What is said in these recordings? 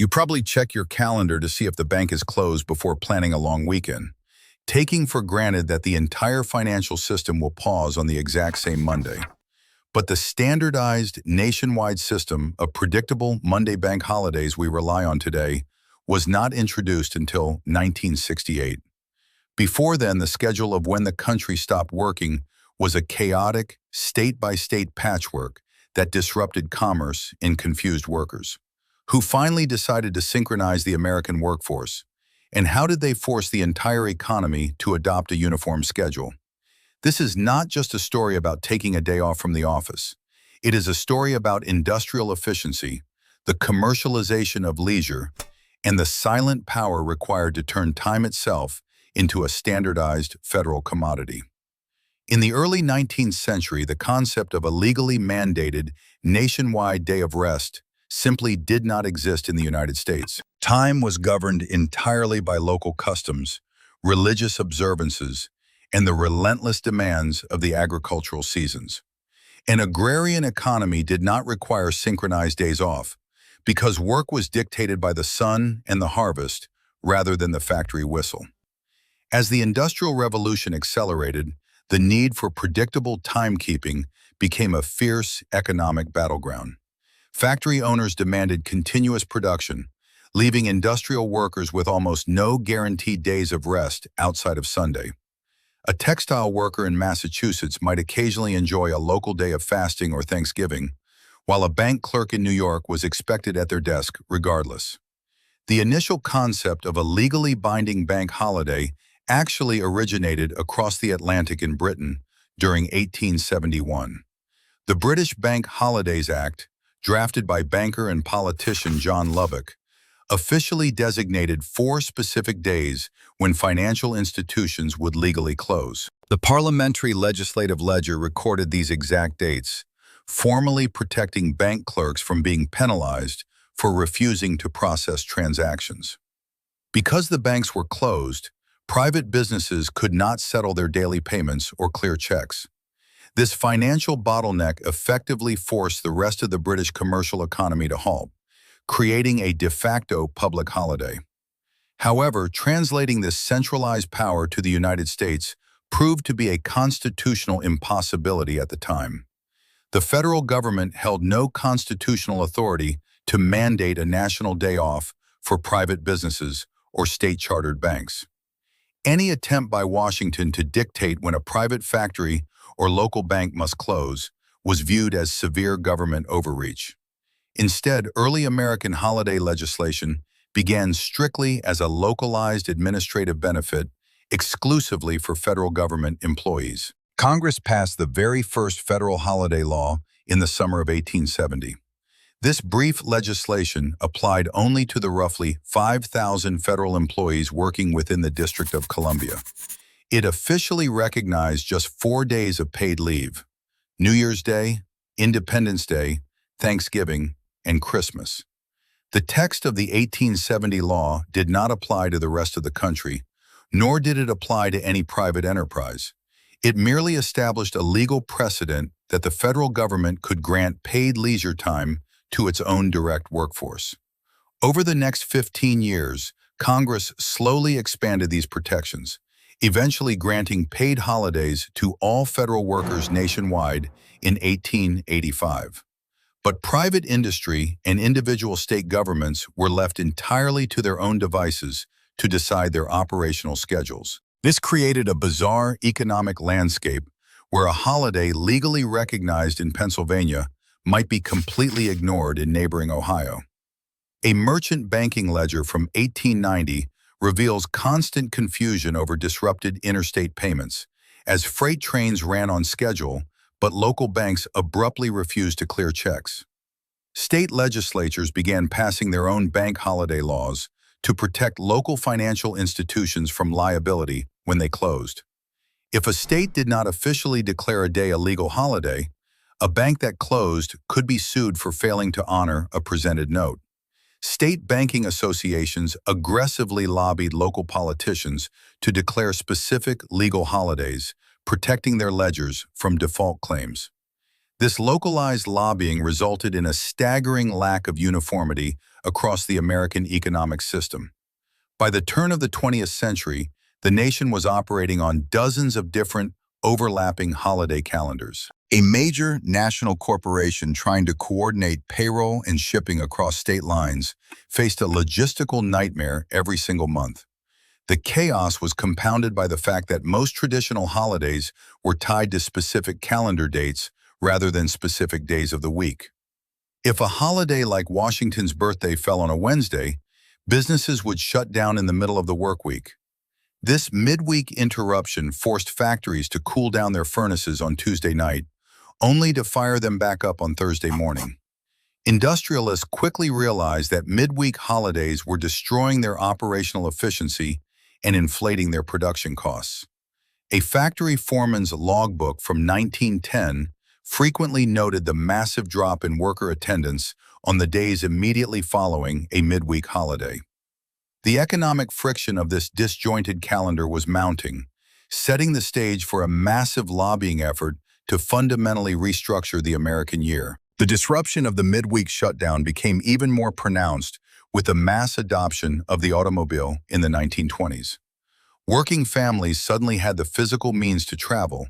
You probably check your calendar to see if the bank is closed before planning a long weekend, taking for granted that the entire financial system will pause on the exact same Monday. But the standardized nationwide system of predictable Monday bank holidays we rely on today was not introduced until 1968. Before then, the schedule of when the country stopped working was a chaotic, state-by-state patchwork that disrupted commerce and confused workers, who finally decided to synchronize the American workforce. And how did they force the entire economy to adopt a uniform schedule? This is not just a story about taking a day off from the office. It is a story about industrial efficiency, the commercialization of leisure, and the silent power required to turn time itself into a standardized federal commodity. In the early 19th century, the concept of a legally mandated nationwide day of rest simply did not exist in the United States. Time was governed entirely by local customs, religious observances, and the relentless demands of the agricultural seasons. An agrarian economy did not require synchronized days off because work was dictated by the sun and the harvest rather than the factory whistle. As the Industrial Revolution accelerated, the need for predictable timekeeping became a fierce economic battleground. Factory owners demanded continuous production, leaving industrial workers with almost no guaranteed days of rest outside of Sunday. A textile worker in Massachusetts might occasionally enjoy a local day of fasting or Thanksgiving, while a bank clerk in New York was expected at their desk regardless. The initial concept of a legally binding bank holiday actually originated across the Atlantic in Britain during 1871. The British Bank Holidays Act, drafted by banker and politician John Lubbock, officially designated 4 specific days when financial institutions would legally close. The Parliamentary Legislative Ledger recorded these exact dates, formally protecting bank clerks from being penalized for refusing to process transactions. Because the banks were closed, private businesses could not settle their daily payments or clear checks. This financial bottleneck effectively forced the rest of the British commercial economy to halt, creating a de facto public holiday. However, translating this centralized power to the United States proved to be a constitutional impossibility at the time. The federal government held no constitutional authority to mandate a national day off for private businesses or state-chartered banks. Any attempt by Washington to dictate when a private factory or local bank must close was viewed as severe government overreach. Instead, early American holiday legislation began strictly as a localized administrative benefit exclusively for federal government employees. Congress passed the very first federal holiday law in the summer of 1870. This brief legislation applied only to the roughly 5,000 federal employees working within the District of Columbia. It officially recognized just 4 days of paid leave: New Year's Day, Independence Day, Thanksgiving, and Christmas. The text of the 1870 law did not apply to the rest of the country, nor did it apply to any private enterprise. It merely established a legal precedent that the federal government could grant paid leisure time to its own direct workforce. Over the next 15 years, Congress slowly expanded these protections, eventually granting paid holidays to all federal workers nationwide in 1885. But private industry and individual state governments were left entirely to their own devices to decide their operational schedules. This created a bizarre economic landscape where a holiday legally recognized in Pennsylvania might be completely ignored in neighboring Ohio. A merchant banking ledger from 1890 reveals constant confusion over disrupted interstate payments, as freight trains ran on schedule, but local banks abruptly refused to clear checks. State legislatures began passing their own bank holiday laws to protect local financial institutions from liability when they closed. If a state did not officially declare a day a legal holiday, a bank that closed could be sued for failing to honor a presented note. State banking associations aggressively lobbied local politicians to declare specific legal holidays, protecting their ledgers from default claims. This localized lobbying resulted in a staggering lack of uniformity across the American economic system. By the turn of the 20th century, the nation was operating on dozens of different, overlapping holiday calendars. A major national corporation trying to coordinate payroll and shipping across state lines faced a logistical nightmare every single month. The chaos was compounded by the fact that most traditional holidays were tied to specific calendar dates rather than specific days of the week. If a holiday like Washington's birthday fell on a Wednesday, businesses would shut down in the middle of the work week. This midweek interruption forced factories to cool down their furnaces on Tuesday night, only to fire them back up on Thursday morning. Industrialists quickly realized that midweek holidays were destroying their operational efficiency and inflating their production costs. A factory foreman's logbook from 1910 frequently noted the massive drop in worker attendance on the days immediately following a midweek holiday. The economic friction of this disjointed calendar was mounting, setting the stage for a massive lobbying effort to fundamentally restructure the American year. The disruption of the midweek shutdown became even more pronounced with the mass adoption of the automobile in the 1920s. Working families suddenly had the physical means to travel,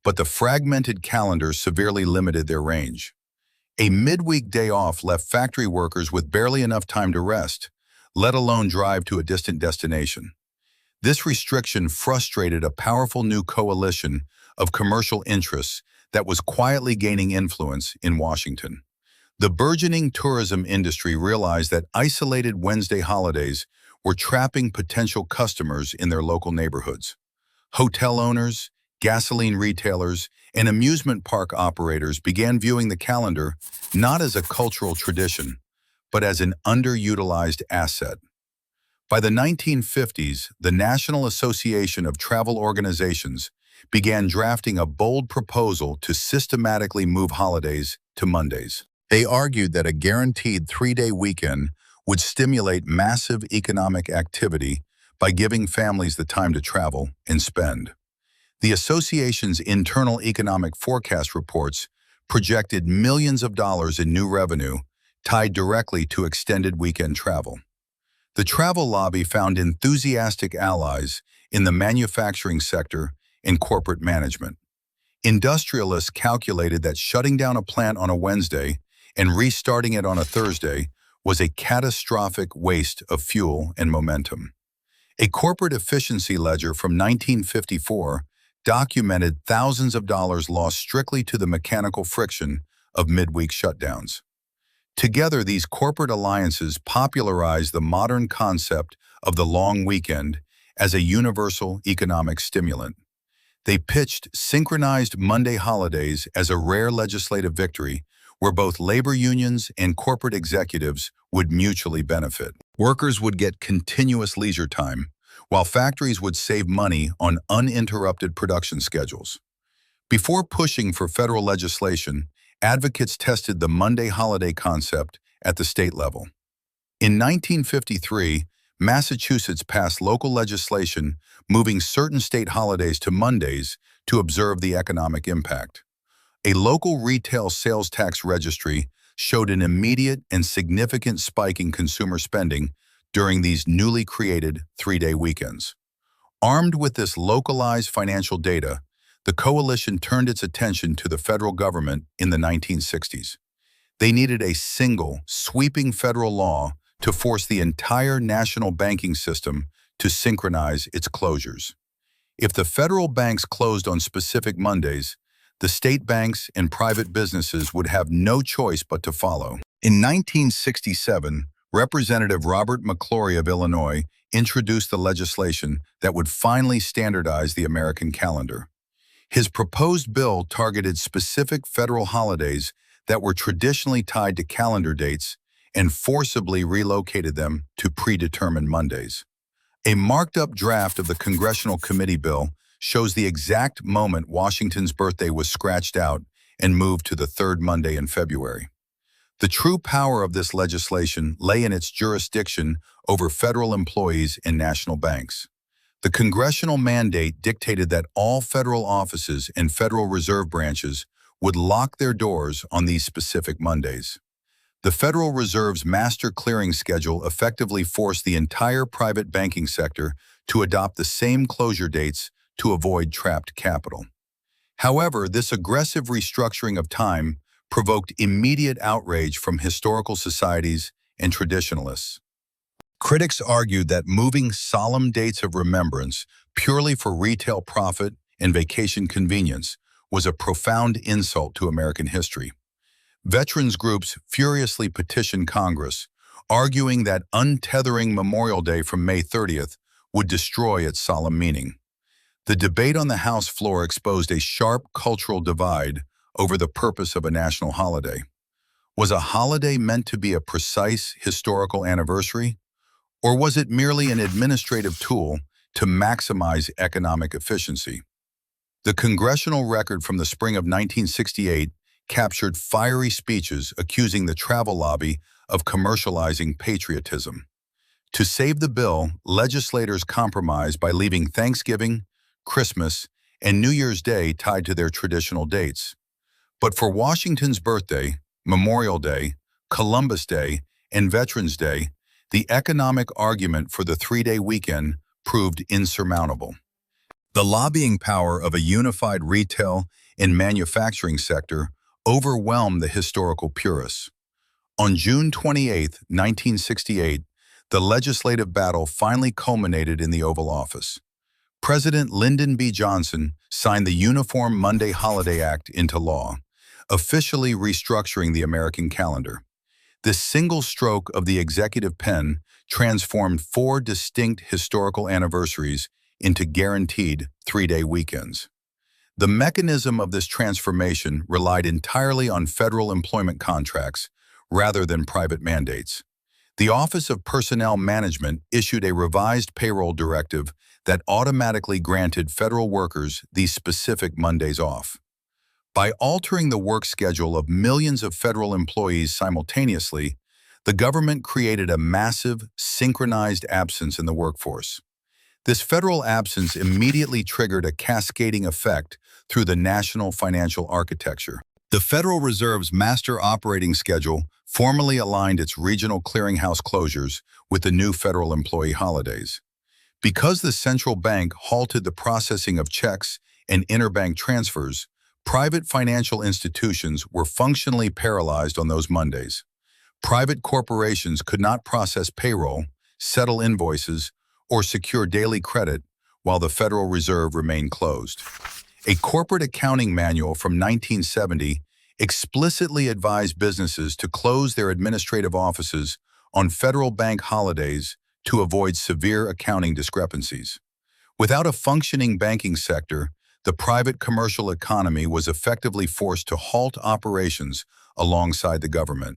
but the fragmented calendar severely limited their range. A midweek day off left factory workers with barely enough time to rest, let alone drive to a distant destination. This restriction frustrated a powerful new coalition of commercial interests that was quietly gaining influence in Washington. The burgeoning tourism industry realized that isolated Wednesday holidays were trapping potential customers in their local neighborhoods. Hotel owners, gasoline retailers, and amusement park operators began viewing the calendar not as a cultural tradition, but as an underutilized asset. By the 1950s, the National Association of Travel Organizations began drafting a bold proposal to systematically move holidays to Mondays. They argued that a guaranteed 3-day weekend would stimulate massive economic activity by giving families the time to travel and spend. The association's internal economic forecast reports projected millions of dollars in new revenue tied directly to extended weekend travel. The travel lobby found enthusiastic allies in the manufacturing sector and corporate management. Industrialists calculated that shutting down a plant on a Wednesday and restarting it on a Thursday was a catastrophic waste of fuel and momentum. A corporate efficiency ledger from 1954 documented thousands of dollars lost strictly to the mechanical friction of midweek shutdowns. Together, these corporate alliances popularized the modern concept of the long weekend as a universal economic stimulant. They pitched synchronized Monday holidays as a rare legislative victory where both labor unions and corporate executives would mutually benefit. Workers would get continuous leisure time, while factories would save money on uninterrupted production schedules. Before pushing for federal legislation, advocates tested the Monday holiday concept at the state level. In 1953, Massachusetts passed local legislation moving certain state holidays to Mondays to observe the economic impact. A local retail sales tax registry showed an immediate and significant spike in consumer spending during these newly created 3-day weekends. Armed with this localized financial data, the coalition turned its attention to the federal government in the 1960s. They needed a single, sweeping federal law to force the entire national banking system to synchronize its closures. If the federal banks closed on specific Mondays, the state banks and private businesses would have no choice but to follow. In 1967, Representative Robert McClory of Illinois introduced the legislation that would finally standardize the American calendar. His proposed bill targeted specific federal holidays that were traditionally tied to calendar dates and forcibly relocated them to predetermined Mondays. A marked-up draft of the Congressional Committee bill shows the exact moment Washington's birthday was scratched out and moved to the third Monday in February. The true power of this legislation lay in its jurisdiction over federal employees and national banks. The congressional mandate dictated that all federal offices and Federal Reserve branches would lock their doors on these specific Mondays. The Federal Reserve's master clearing schedule effectively forced the entire private banking sector to adopt the same closure dates to avoid trapped capital. However, this aggressive restructuring of time provoked immediate outrage from historical societies and traditionalists. Critics argued that moving solemn dates of remembrance purely for retail profit and vacation convenience was a profound insult to American history. Veterans groups furiously petitioned Congress, arguing that untethering Memorial Day from May 30th would destroy its solemn meaning. The debate on the House floor exposed a sharp cultural divide over the purpose of a national holiday. Was a holiday meant to be a precise historical anniversary, or was it merely an administrative tool to maximize economic efficiency? The congressional record from the spring of 1968 captured fiery speeches accusing the travel lobby of commercializing patriotism. To save the bill, legislators compromised by leaving Thanksgiving, Christmas, and New Year's Day tied to their traditional dates. But for Washington's birthday, Memorial Day, Columbus Day, and Veterans Day, the economic argument for the three-day weekend proved insurmountable. The lobbying power of a unified retail and manufacturing sector overwhelmed the historical purists. On June 28, 1968, the legislative battle finally culminated in the Oval Office. President Lyndon B. Johnson signed the Uniform Monday Holiday Act into law, officially restructuring the American calendar. This single stroke of the executive pen transformed 4 distinct historical anniversaries into guaranteed three-day weekends. The mechanism of this transformation relied entirely on federal employment contracts rather than private mandates. The Office of Personnel Management issued a revised payroll directive that automatically granted federal workers these specific Mondays off. By altering the work schedule of millions of federal employees simultaneously, the government created a massive, synchronized absence in the workforce. This federal absence immediately triggered a cascading effect through the national financial architecture. The Federal Reserve's master operating schedule formally aligned its regional clearinghouse closures with the new federal employee holidays. Because the central bank halted the processing of checks and interbank transfers, private financial institutions were functionally paralyzed on those Mondays. Private corporations could not process payroll, settle invoices, or secure daily credit while the Federal Reserve remained closed. A corporate accounting manual from 1970 explicitly advised businesses to close their administrative offices on federal bank holidays to avoid severe accounting discrepancies. Without a functioning banking sector, the private commercial economy was effectively forced to halt operations alongside the government.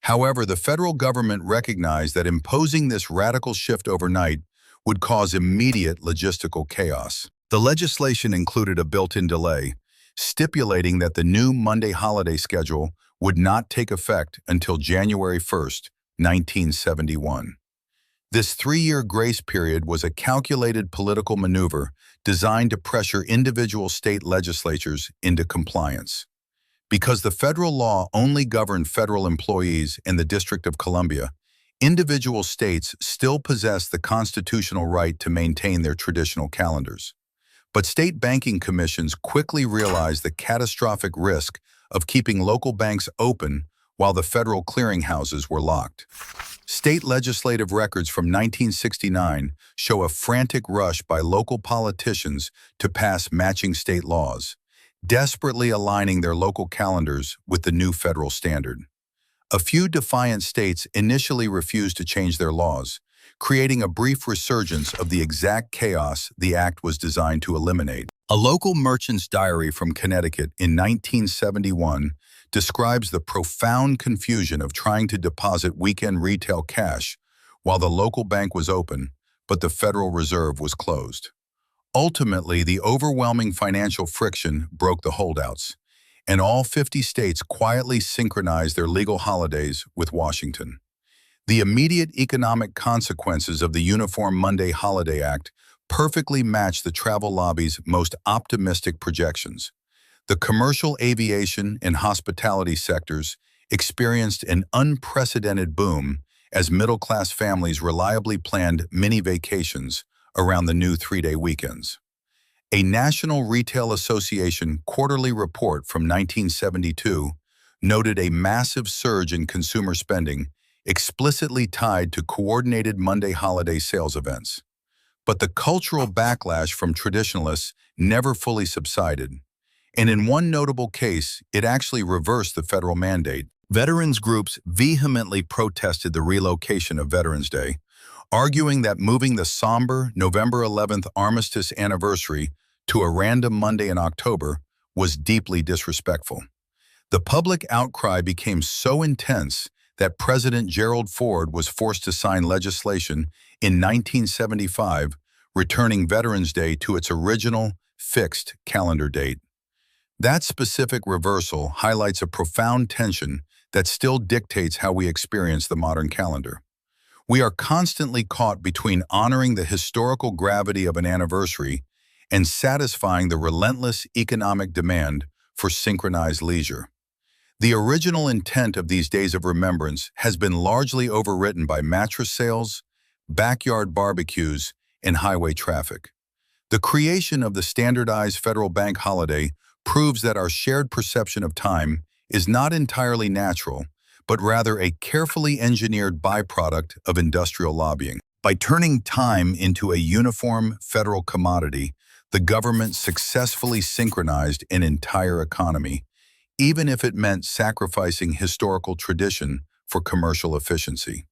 However, the federal government recognized that imposing this radical shift overnight would cause immediate logistical chaos. The legislation included a built-in delay, stipulating that the new Monday holiday schedule would not take effect until January 1, 1971. This 3-year grace period was a calculated political maneuver designed to pressure individual state legislatures into compliance. Because the federal law only governed federal employees in the District of Columbia, individual states still possessed the constitutional right to maintain their traditional calendars. But state banking commissions quickly realized the catastrophic risk of keeping local banks open while the federal clearinghouses were locked. State legislative records from 1969 show a frantic rush by local politicians to pass matching state laws, desperately aligning their local calendars with the new federal standard. A few defiant states initially refused to change their laws, creating a brief resurgence of the exact chaos the act was designed to eliminate. A local merchant's diary from Connecticut in 1971 describes the profound confusion of trying to deposit weekend retail cash while the local bank was open, but the Federal Reserve was closed. Ultimately, the overwhelming financial friction broke the holdouts, and all 50 states quietly synchronized their legal holidays with Washington. The immediate economic consequences of the Uniform Monday Holiday Act perfectly matched the travel lobby's most optimistic projections. The commercial aviation and hospitality sectors experienced an unprecedented boom as middle-class families reliably planned mini vacations around the new three-day weekends. A National Retail Association quarterly report from 1972 noted a massive surge in consumer spending explicitly tied to coordinated Monday holiday sales events. But the cultural backlash from traditionalists never fully subsided. And in one notable case, it actually reversed the federal mandate. Veterans groups vehemently protested the relocation of Veterans Day, arguing that moving the somber November 11th armistice anniversary to a random Monday in October was deeply disrespectful. The public outcry became so intense that President Gerald Ford was forced to sign legislation in 1975, returning Veterans Day to its original, fixed calendar date. That specific reversal highlights a profound tension that still dictates how we experience the modern calendar. We are constantly caught between honoring the historical gravity of an anniversary and satisfying the relentless economic demand for synchronized leisure. The original intent of these days of remembrance has been largely overwritten by mattress sales, backyard barbecues, and highway traffic. The creation of the standardized federal bank holiday proves that our shared perception of time is not entirely natural, but rather a carefully engineered byproduct of industrial lobbying. By turning time into a uniform federal commodity, the government successfully synchronized an entire economy, even if it meant sacrificing historical tradition for commercial efficiency.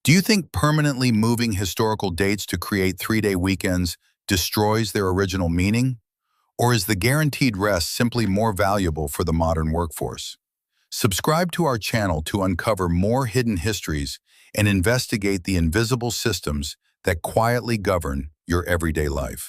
Do you think permanently moving historical dates to create three-day weekends destroys their original meaning? Or is the guaranteed rest simply more valuable for the modern workforce? Subscribe to our channel to uncover more hidden histories and investigate the invisible systems that quietly govern your everyday life.